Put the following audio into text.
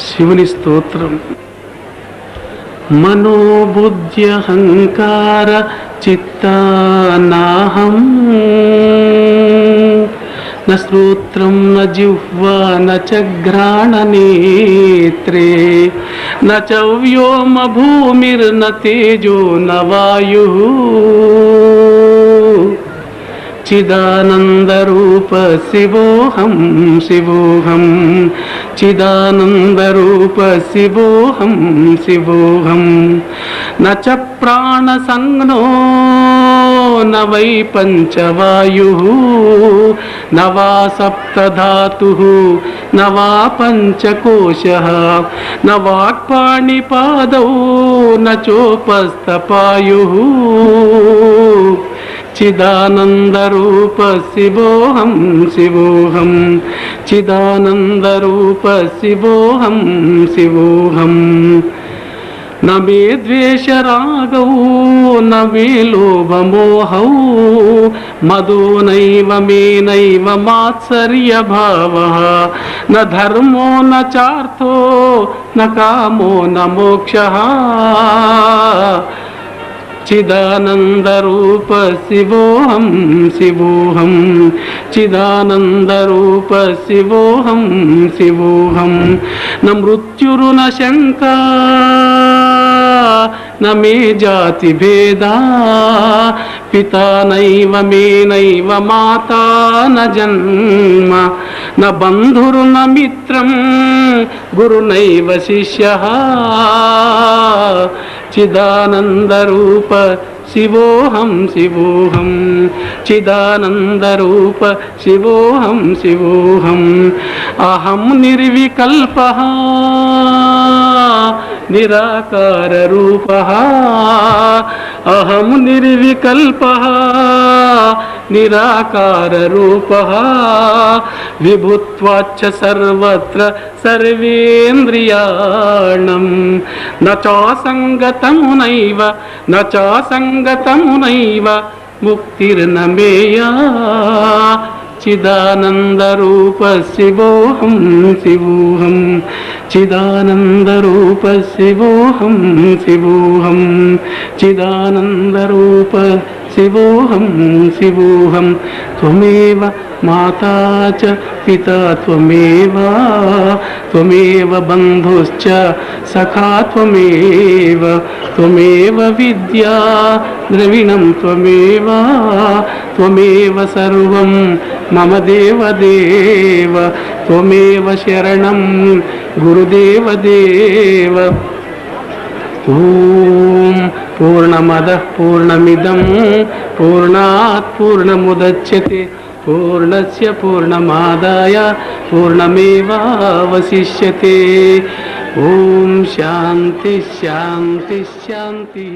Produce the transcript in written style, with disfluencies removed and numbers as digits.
శివుని స్తోత్రం. మనోబుద్ధ్యహంకార చిత్తానాహం న శ్రోత్రం న జిహ్వా న చ ఘ్రాణనేత్రే న చ వ్యోమ భూమిర్న తేజో న వాయుః చిదానందరూప శివోహం శివోహం చిదానందరూప శివోహం శివోహం న చ ప్రాణసంజ్ఞో న వై పంచవాయుః న వా సప్తధాతుః న వా పంచకోశః న వాక్పాణిపాదౌ న చోపస్థపాయుః చిదానందరూప శివోహం శివోహం చిదానందరూప శివోహం శివోహం న మే ద్వేషరాగౌ న మే లోభమోహౌ మదో నైవ మే నైవ మాత్సర్యభావః న ధర్మో న చార్థో న కామో న మోక్షః చిదానందరూప శివోహం శివోహం చిదానందరూప శివోహం శివోహం న మృత్యురు న శంకా న మే జాతి భేదా పితా నైవ మే నైవ మాతా న జన్మ న బంధురు న మిత్రం గురునైవ శిష్యః చిదానందరూప శివోహం శివోహం చిదానందరూప శివోహం శివోహం అహం నిర్వికల్పః నిరాకారరూపః అహం నిర్వికల్పః నిరాకారరూపః విభుత్వాచ్చ సర్వత్ర సర్వేంద్రియాణం న చాసంగతమునైవ న చాసంగతమునైవ ముక్తిర్న మేయా చిదానందరూప శివోహం శివోహం చిదానందరూప శివోహం శివోహం చిదానందరూప శివోహం శివోహం త్వమేవ మాతా చ పితా త్వమేవ త్వమేవ బంధుశ్చ సఖా త్వమేవ త్వమేవ విద్యా ద్రవిణం త్వమేవ త్వమేవ సర్వం మమ దేవదేవ త్వమేవ శరణం గురుదేవ దేవ. ఓం పూర్ణమదః పూర్ణమిదం పూర్ణాత్ పూర్ణముదచ్యతే పూర్ణస్య పూర్ణమాదాయ పూర్ణమేవావశిష్యతే. ఓం శాంతి శాంతి శాంతి.